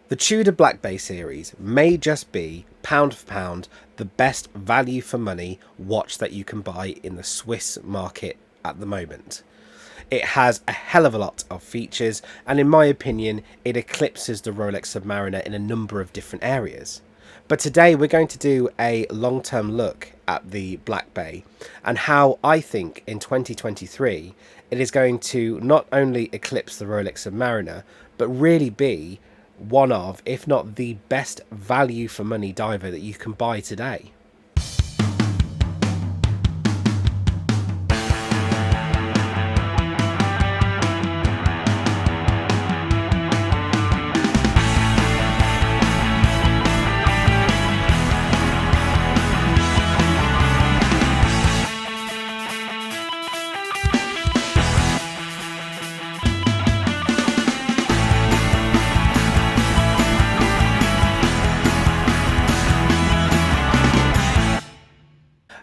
The Tudor Black Bay series may just be, pound for pound, the best value for money watch that you can buy in the Swiss market at the moment. It has a hell of a lot of features, and in my opinion, it eclipses the Rolex Submariner in a number of different areas. But today we're going to do a long-term look at the Black Bay and how I think in 2023 it is going to not only eclipse the Rolex Submariner, but really be one of, if not the best value for money diver that you can buy today.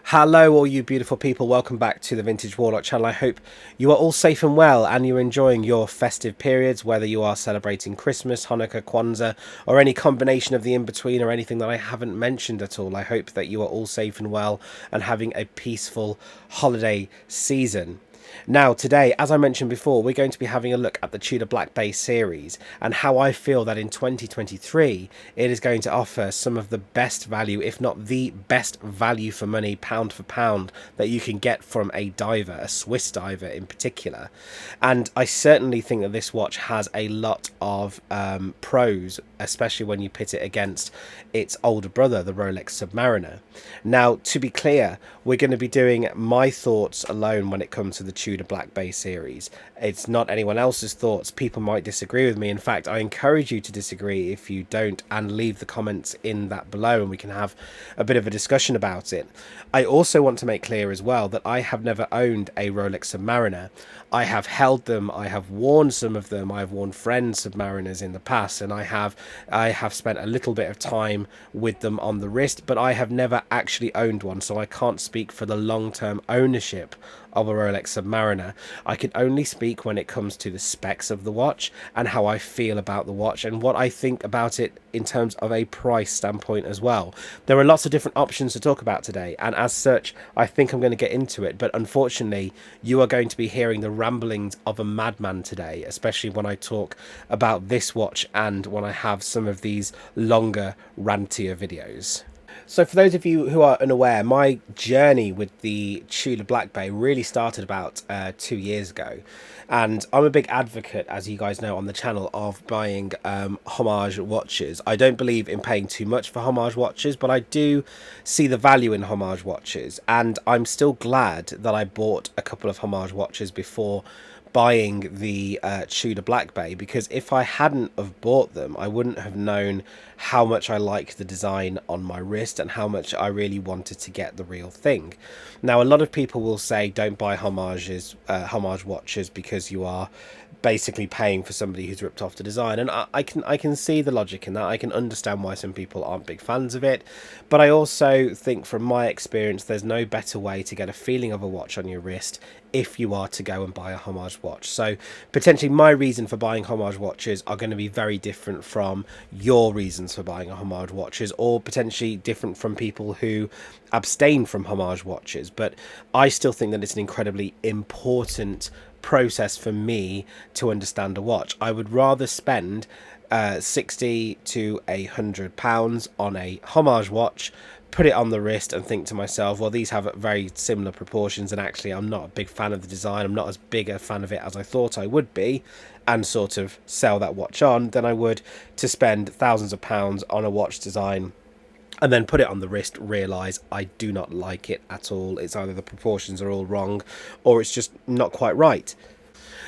Hello all you beautiful people, welcome back to the Vintage Warlock channel. I hope you are all safe and well and you're enjoying your festive periods, whether you are celebrating Christmas, Hanukkah, Kwanzaa, or any combination of the in-between or anything that I haven't mentioned at all. I hope that you are all safe and well and having a peaceful holiday season. Now today, as I mentioned before, we're going to be having a look at the Tudor Black Bay series and how I feel that in 2023 it is going to offer some of the best value, if not the best value for money, pound for pound, that you can get from a diver, a Swiss diver in particular. And I certainly think that this watch has a lot of pros, especially when you pit it against its older brother, the Rolex Submariner. Now, to be clear, we're going to be doing my thoughts alone when it comes to the Tudor Black Bay series. It's not anyone else's thoughts. People might disagree with me. In fact, I encourage you to disagree if you don't, and leave the comments in that below and we can have a bit of a discussion about it. I also want to make clear as well that I have never owned a Rolex Submariner. I have held them, I have worn some of them, I've worn friends Submariners in the past, and I have spent a little bit of time with them on the wrist, but I have never actually owned one, so I can't speak for the long-term ownership of a Rolex Submariner. I can only speak when it comes to the specs of the watch and how I feel about the watch and what I think about it in terms of a price standpoint as well. There are lots of different options to talk about today, and as such I think I'm going to get into it, but unfortunately you are going to be hearing the ramblings of a madman today, especially when I talk about this watch and when I have some of these longer rantier videos. So for those of you who are unaware, my journey with the Tudor Black Bay really started about 2 years ago. And I'm a big advocate, as you guys know on the channel, of buying homage watches. I don't believe in paying too much for homage watches, but I do see the value in homage watches. And I'm still glad that I bought a couple of homage watches before buying the Tudor Black Bay, because if I hadn't have bought them, I wouldn't have known how much I liked the design on my wrist and how much I really wanted to get the real thing. Now, a lot of people will say don't buy homage watches because you are basically paying for somebody who's ripped off the design, and I can see the logic in that. I can understand why some people aren't big fans of it, but I also think from my experience there's no better way to get a feeling of a watch on your wrist if you are to go and buy a homage watch. So potentially my reason for buying homage watches are going to be very different from your reasons for buying a homage watches, or potentially different from people who abstain from homage watches. But I still think that it's an incredibly important process for me to understand a watch. I would rather spend 60 to £100 on a homage watch, put it on the wrist and think to myself, well, these have very similar proportions and actually I'm not a big fan of the design, I'm not as big a fan of it as I thought I would be, and sort of sell that watch on, than I would to spend thousands of pounds on a watch design and then put it on the wrist, realise I do not like it at all. It's either the proportions are all wrong or it's just not quite right.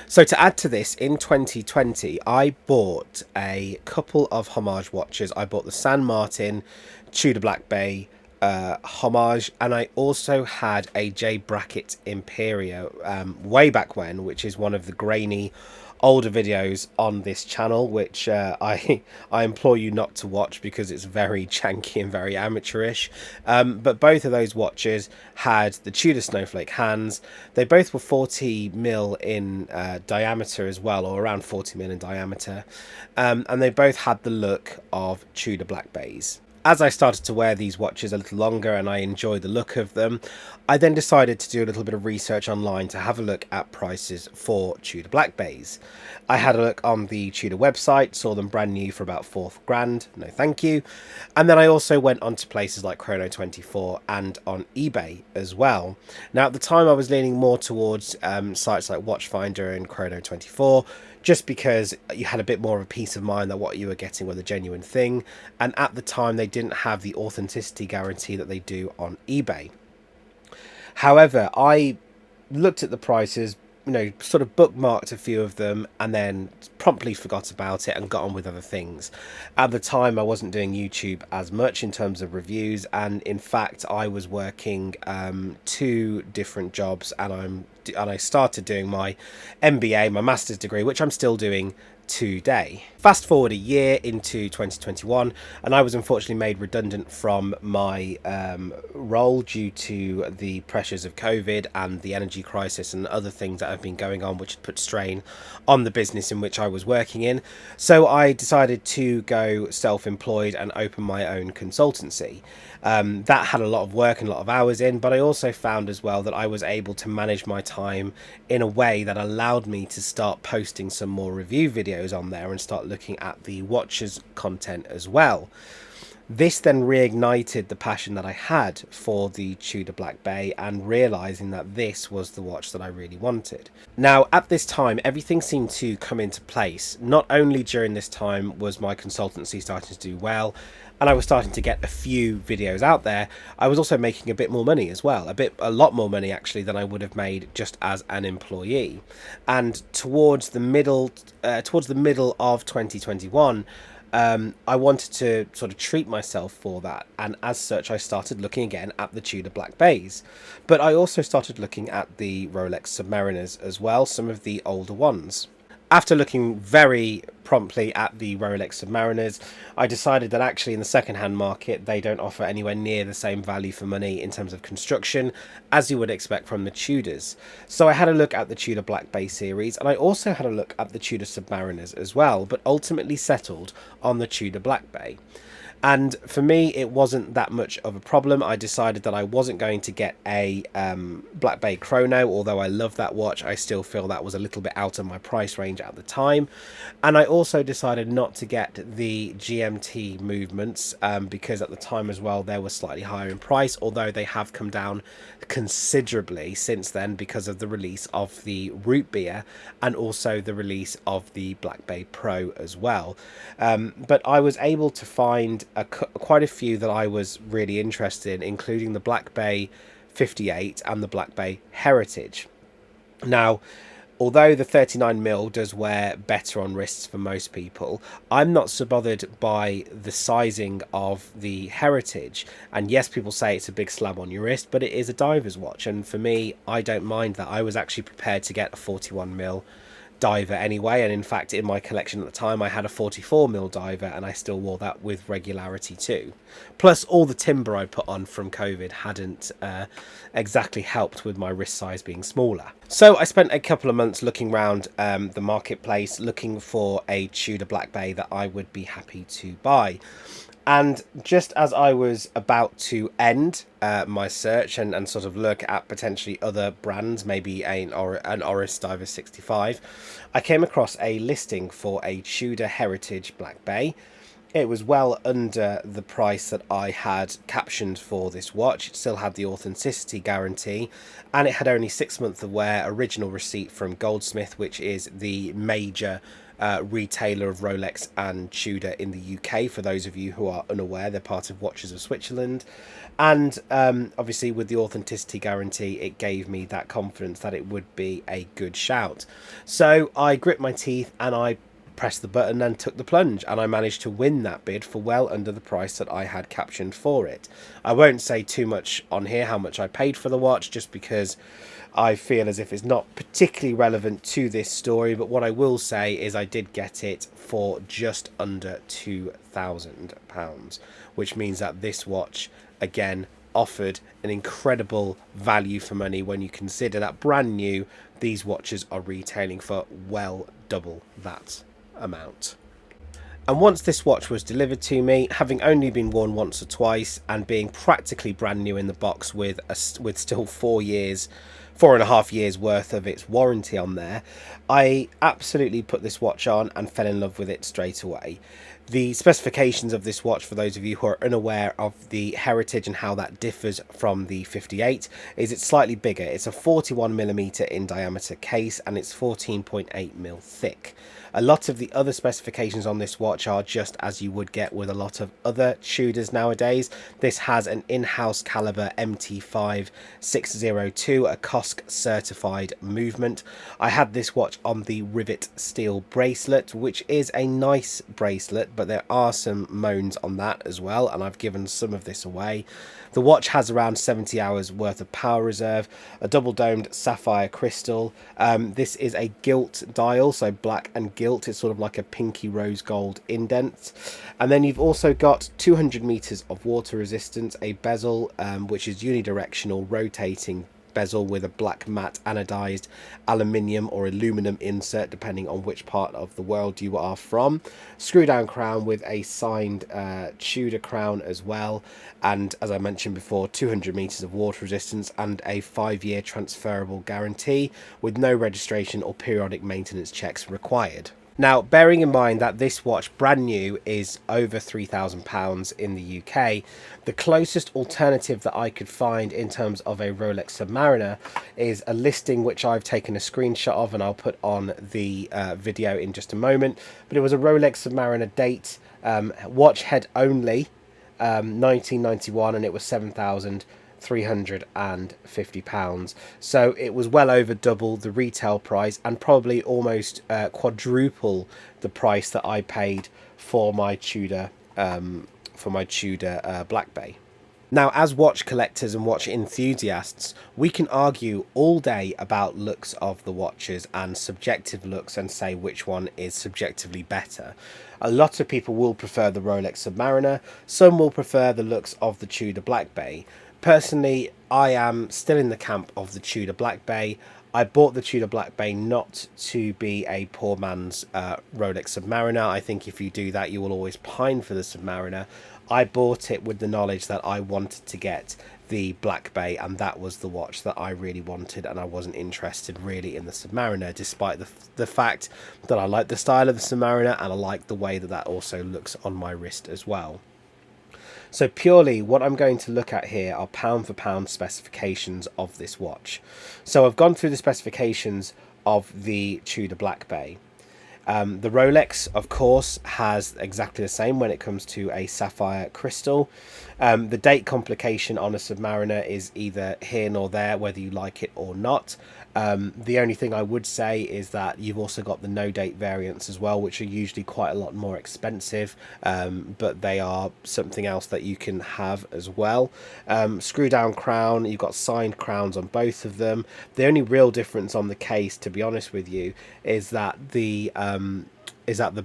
So to add to this, in 2020 I bought a couple of homage watches. I bought the San Martin Tudor Black Bay homage, and I also had a J Brackett Imperio way back when, which is one of the grainy older videos on this channel, which I implore you not to watch because it's very janky and very amateurish. But both of those watches had the Tudor snowflake hands. They both were 40 mil in diameter as well, or around 40 mil in diameter, and they both had the look of Tudor Black Bays. As I started to wear these watches a little longer and I enjoyed the look of them, I then decided to do a little bit of research online to have a look at prices for Tudor Black Bays. I had a look on the Tudor website, saw them brand new for about £4,000, no thank you. And then I also went on to places like Chrono24 and on eBay as well. Now at the time I was leaning more towards sites like Watchfinder and Chrono24, just because you had a bit more of a peace of mind that what you were getting was a genuine thing, and at the time they didn't have the authenticity guarantee that they do on eBay. However, I looked at the prices, sort of bookmarked a few of them and then promptly forgot about it and got on with other things. At the time I wasn't doing YouTube as much in terms of reviews, and in fact I was working 2 different jobs, and I started doing my MBA, my master's degree, which I'm still doing today. Fast forward a year into 2021 and I was unfortunately made redundant from my role due to the pressures of COVID and the energy crisis and other things that have been going on, which had put strain on the business in which I was working in. So I decided to go self-employed and open my own consultancy. That had a lot of work and a lot of hours in, but I also found as well that I was able to manage my time in a way that allowed me to start posting some more review videos on there and start looking at the watches content as well. This then reignited the passion that I had for the Tudor Black Bay and realising that this was the watch that I really wanted. Now, at this time, everything seemed to come into place. Not only during this time was my consultancy starting to do well, and I was starting to get a few videos out there, I was also making a bit more money as well. A lot more money actually than I would have made just as an employee. And towards the middle of 2021, I wanted to sort of treat myself for that, and as such I started looking again at the Tudor Black Bays, but I also started looking at the Rolex Submariners as well, some of the older ones. After looking very promptly at the Rolex Submariners, I decided that actually in the second-hand market they don't offer anywhere near the same value for money in terms of construction as you would expect from the Tudors. So I had a look at the Tudor Black Bay series, and I also had a look at the Tudor Submariners as well, but ultimately settled on the Tudor Black Bay. And for me, it wasn't that much of a problem. I decided that I wasn't going to get a Black Bay Chrono. Although I love that watch, I still feel that was a little bit out of my price range at the time. And I also decided not to get the GMT movements because at the time as well, they were slightly higher in price, although they have come down considerably since then because of the release of the root beer and also the release of the Black Bay Pro as well. But I was able to find quite a few that I was really interested in, including the Black Bay 58 and the Black Bay Heritage. Now, although the 39mm does wear better on wrists for most people, I'm not so bothered by the sizing of the Heritage. And yes, people say it's a big slab on your wrist, but it is a diver's watch, and for me, I don't mind that. I was actually prepared to get a 41mm diver anyway, and in fact in my collection at the time I had a 44mm diver and I still wore that with regularity too. Plus all the timber I put on from COVID hadn't exactly helped with my wrist size being smaller. So I spent a couple of months looking around the marketplace looking for a Tudor Black Bay that I would be happy to buy. And just as I was about to end my search and sort of look at potentially other brands, maybe an Oris Diver 65, I came across a listing for a Tudor Heritage Black Bay. It was well under the price that I had captioned for this watch. It still had the authenticity guarantee, and it had only 6 months of wear, original receipt from Goldsmith, which is the major retailer of Rolex and Tudor in the UK. For those of you who are unaware, they're part of Watches of Switzerland, and obviously with the authenticity guarantee it gave me that confidence that it would be a good shout. So I grit my teeth and I pressed the button and took the plunge, and I managed to win that bid for well under the price that I had captioned for it. I won't say too much on here how much I paid for the watch, just because I feel as if it's not particularly relevant to this story, but what I will say is I did get it for just under £2,000, which means that this watch, again, offered an incredible value for money when you consider that brand new, these watches are retailing for well double that amount. And once this watch was delivered to me, having only been worn once or twice and being practically brand new in the box with still 4.5 years worth of its warranty on there, I absolutely put this watch on and fell in love with it straight away. The specifications of this watch, for those of you who are unaware of the heritage and how that differs from the 58, is it's slightly bigger. It's a 41mm in diameter case and it's 14.8mm thick. A lot of the other specifications on this watch are just as you would get with a lot of other Tudors nowadays. This has an in-house caliber MT5 602, a COSC certified movement. I had this watch on the rivet steel bracelet, which is a nice bracelet, but there are some moans on that as well, and I've given some of this away. The watch has around 70 hours worth of power reserve, a double domed sapphire crystal. This is a gilt dial, so black and gilt. It's sort of like a pinky rose gold indent. And then you've also got 200 meters of water resistance, a bezel which is unidirectional rotating bezel with a black matte anodized aluminium or aluminum insert depending on which part of the world you are from, screw down crown with a signed Tudor crown as well, and as I mentioned before, 200 meters of water resistance and a 5-year transferable guarantee with no registration or periodic maintenance checks required. Now, bearing in mind that this watch, brand new, is over £3,000 in the UK, the closest alternative that I could find in terms of a Rolex Submariner is a listing which I've taken a screenshot of and I'll put on the video in just a moment. But it was a Rolex Submariner date, watch head only, 1991, and it was £7,350. So it was well over double the retail price and probably almost quadruple the price that I paid for my Tudor Black Bay. Now, as watch collectors and watch enthusiasts, we can argue all day about looks of the watches and subjective looks and say which one is subjectively better. A lot of people will prefer the Rolex Submariner, some will prefer the looks of the Tudor Black Bay. Personally, I am still in the camp of the Tudor Black Bay. I bought the Tudor Black Bay not to be a poor man's Rolex Submariner. I think if you do that, you will always pine for the Submariner. I bought it with the knowledge that I wanted to get the Black Bay, and that was the watch that I really wanted, and I wasn't interested really in the Submariner, despite the fact that I like the style of the Submariner and I like the way that that also looks on my wrist as well. So purely what I'm going to look at here are pound for pound specifications of this watch. So I've gone through the specifications of the Tudor Black Bay. The Rolex, of course, has exactly the same when it comes to a sapphire crystal. The date complication on a Submariner is either here nor there, whether you like it or not. The only thing I would say is that you've also got the no date variants as well, which are usually quite a lot more expensive, but they are something else that you can have as well. Screw down crown, you've got signed crowns on both of them. The only real difference on the case, to be honest with you, is that the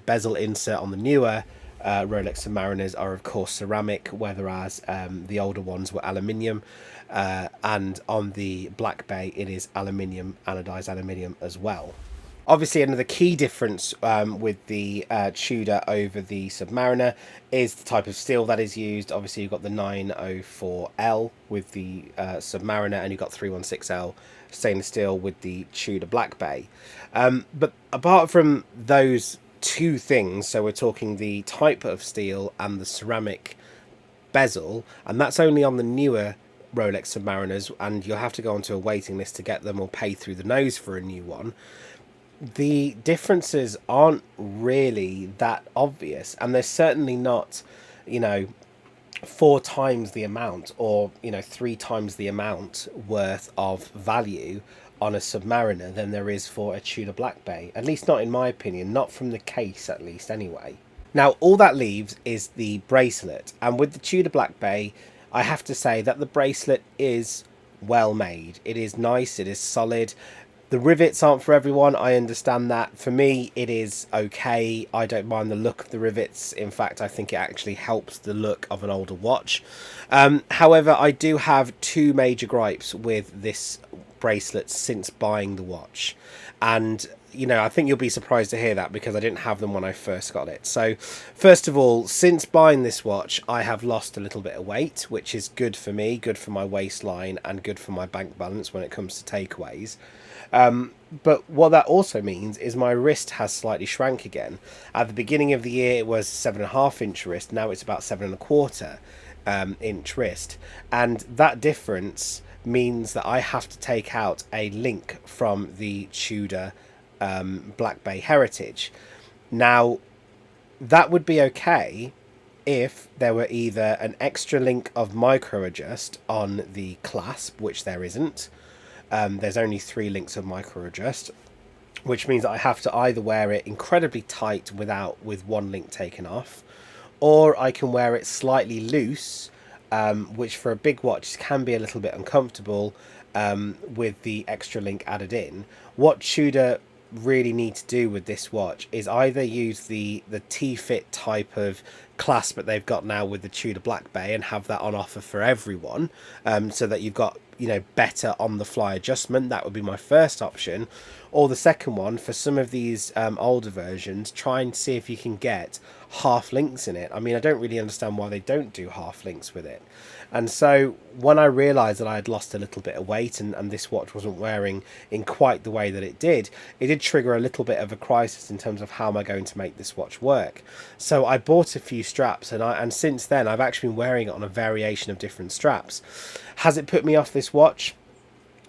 bezel insert on the newer Rolex Submariners are of course ceramic, whereas the older ones were aluminium, and on the Black Bay it is aluminium, anodized aluminium as well. Obviously, another key difference with the Tudor over the Submariner is the type of steel that is used. Obviously, you've got the 904L with the Submariner, and you've got 316L stainless steel with the Tudor Black Bay. But apart from those two things, so we're talking the type of steel and the ceramic bezel, and that's only on the newer Rolex Submariners, and you'll have to go onto a waiting list to get them or pay through the nose for a new one. The differences aren't really that obvious, and they're certainly not, 4 times the amount or 3 times the amount worth of value on a Submariner than there is for a Tudor Black Bay. At least not in my opinion, not from the case at least anyway. Now all that leaves is the bracelet, and with the Tudor Black Bay I have to say that the bracelet is well made. It is nice, it is solid. The rivets aren't for everyone, I understand that. For me, it is okay. I don't mind the look of the rivets. In fact, I think it actually helps the look of an older watch. However, I do have two major gripes with this bracelet since buying the watch. And, you know, I think you'll be surprised to hear that because I didn't have them when I first got it. So, first of all, since buying this watch, I have lost a little bit of weight, which is good for me, good for my waistline, and good for my bank balance when it comes to takeaways. But what that also means is my wrist has slightly shrank again. At the beginning of the year, it was 7.5 inch wrist. Now it's about 7.25 inch wrist. And that difference means that I have to take out a link from the Tudor Black Bay Heritage. Now, that would be okay if there were either an extra link of micro adjust on the clasp, which there isn't. There's only 3 links of micro adjust, which means that I have to either wear it incredibly tight with one link taken off, or I can wear it slightly loose, which for a big watch can be a little bit uncomfortable with the extra link added in. What Tudor really need to do with this watch is either use the T-fit type of clasp that they've got now with the Tudor Black Bay and have that on offer for everyone, so that you've got, you know, better on the fly adjustment. That would be my first option. Or the second one, for some of these older versions, try and see if you can get half links in it. I mean, I don't really understand why they don't do half links with it. And so when I realised that I had lost a little bit of weight and this watch wasn't wearing in quite the way that it did trigger a little bit of a crisis in terms of how am I going to make this watch work. So I bought a few straps, and since then I've actually been wearing it on a variation of different straps. Has it put me off this watch?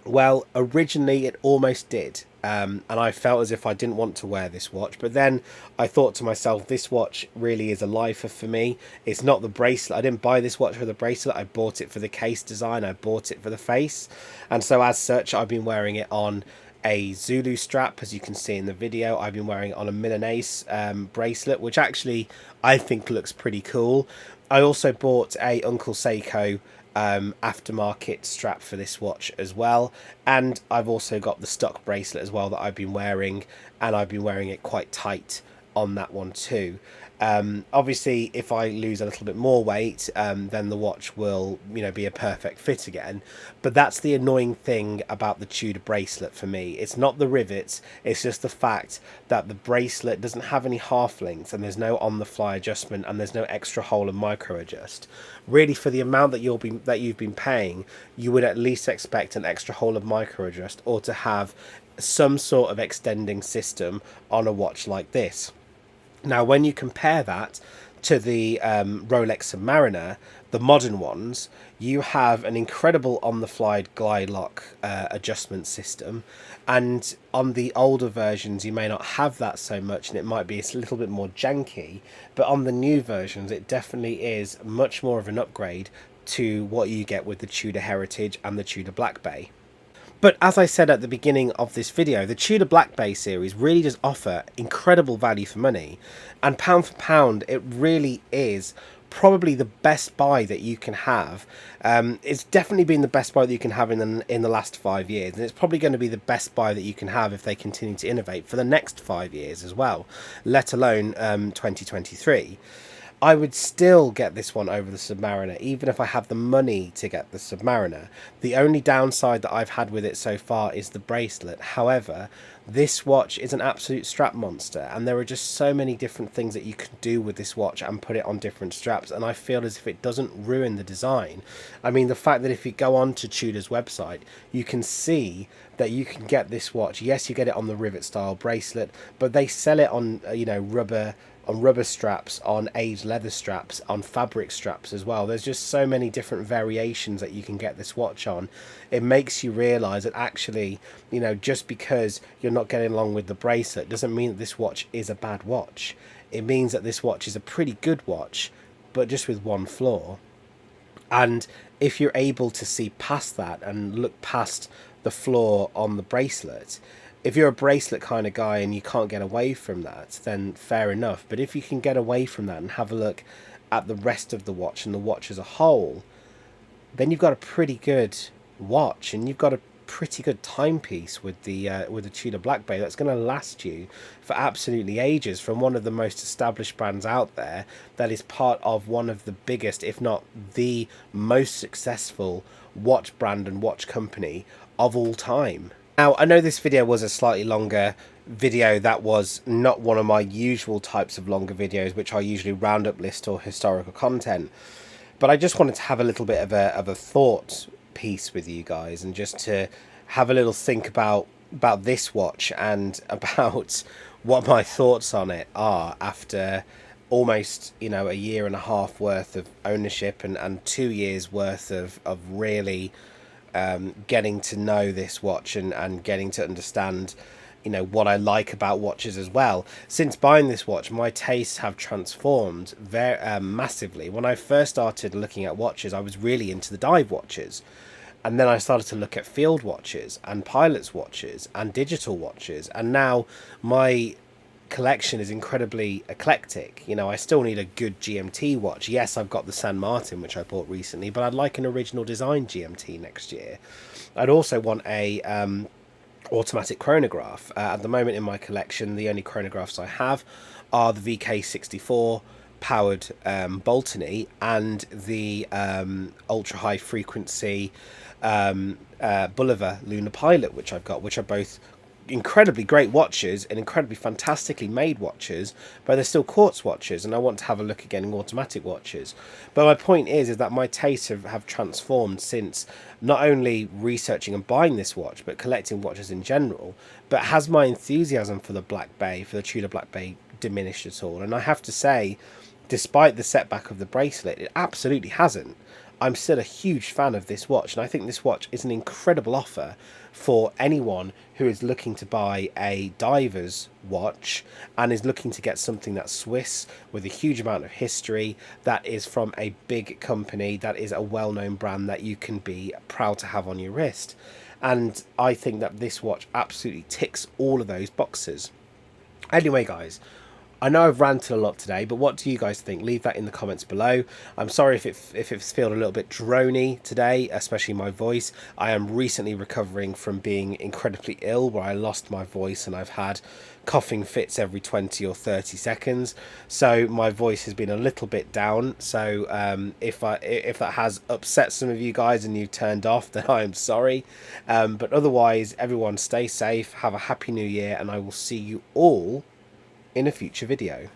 Well, originally it almost did. And I felt as if I didn't want to wear this watch, but then I thought to myself, this watch really is a lifer for me. It's not the bracelet. I didn't buy this watch for the bracelet. I bought it for the case design. I bought it for the face. And so as such, I've been wearing it on a Zulu strap, as you can see in the video. I've been wearing it on a Milanese bracelet, which actually I think looks pretty cool. I also bought a Uncle Seiko aftermarket strap for this watch as well, and I've also got the stock bracelet as well that I've been wearing, and I've been wearing it quite tight on that one too. Obviously if I lose a little bit more weight, then the watch will, you know, be a perfect fit again. But that's the annoying thing about the Tudor bracelet for me. It's not the rivets, it's just the fact that the bracelet doesn't have any half links, and there's no on the fly adjustment, and there's no extra hole and micro adjust. Really, for the amount that you've been paying, you would at least expect an extra hole of micro adjust, or to have some sort of extending system on a watch like this. Now, when you compare that to the Rolex Submariner, the modern ones, you have an incredible on-the-fly glide lock adjustment system, and on the older versions you may not have that so much, and it might be a little bit more janky, but on the new versions it definitely is much more of an upgrade to what you get with the Tudor Heritage and the Tudor Black Bay. But as I said at the beginning of this video, the Tudor Black Bay series really does offer incredible value for money, and pound for pound it really is probably the best buy that you can have. It's definitely been the best buy that you can have in the last 5 years, and it's probably going to be the best buy that you can have if they continue to innovate for the next 5 years as well, let alone 2023. I would still get this one over the Submariner, even if I have the money to get the Submariner. The only downside that I've had with it so far is the bracelet. However, this watch is an absolute strap monster, and there are just so many different things that you can do with this watch and put it on different straps, and I feel as if it doesn't ruin the design. I mean, the fact that if you go on to Tudor's website, you can see that you can get this watch. Yes, you get it on the rivet style bracelet, but they sell it on, you know, rubber straps, on aged leather straps, on fabric straps as well. There's just so many different variations that you can get this watch on. It makes you realize that actually, you know, just because you're not getting along with the bracelet doesn't mean that this watch is a bad watch. It means that this watch is a pretty good watch, but just with one flaw. And if you're able to see past that and look past the flaw on the bracelet. If you're a bracelet kind of guy and you can't get away from that, then fair enough. But if you can get away from that and have a look at the rest of the watch and the watch as a whole, then you've got a pretty good watch, and you've got a pretty good timepiece with the Tudor Black Bay that's going to last you for absolutely ages, from one of the most established brands out there that is part of one of the biggest, if not the most successful watch brand and watch company of all time. Now, I know this video was a slightly longer video. That was not one of my usual types of longer videos, which are usually roundup list or historical content. But I just wanted to have a little bit of a thought piece with you guys, and just to have a little think about this watch and about what my thoughts on it are after almost, you know, a year and a half worth of ownership and 2 years worth of really getting to know this watch and getting to understand, you know, what I like about watches as well. Since buying this watch, my tastes have transformed very massively. When I first started looking at watches, I was really into the dive watches, and then I started to look at field watches and pilots watches and digital watches, and now my collection is incredibly eclectic. You know, I still need a good GMT watch. Yes, I've got the San Martin, which I bought recently, but I'd like an original design GMT next year. I'd also want a automatic chronograph. At the moment in my collection, the only chronographs I have are the VK64 powered Boltony and the ultra high frequency Bulliver Lunar Pilot, which I've got, which are both incredibly great watches and incredibly fantastically made watches, but they're still quartz watches, and I want to have a look at getting automatic watches. But my point is that my tastes have transformed since not only researching and buying this watch, but collecting watches in general. But has my enthusiasm for the Black Bay, for the Tudor Black Bay, diminished at all? And I have to say, despite the setback of the bracelet, it absolutely hasn't. I'm still a huge fan of this watch, and I think this watch is an incredible offer for anyone who is looking to buy a diver's watch and is looking to get something that's Swiss with a huge amount of history, that is from a big company, that is a well-known brand that you can be proud to have on your wrist. And I think that this watch absolutely ticks all of those boxes. Anyway, guys, I know I've ranted a lot today, but what do you guys think? Leave that in the comments below. I'm sorry if it's feeling a little bit drony today, especially my voice. I am recently recovering from being incredibly ill, where I lost my voice and I've had coughing fits every 20 or 30 seconds. So my voice has been a little bit down. So if that has upset some of you guys and you turned off, then I am sorry. But otherwise, everyone stay safe, have a happy new year, and I will see you all in a future video.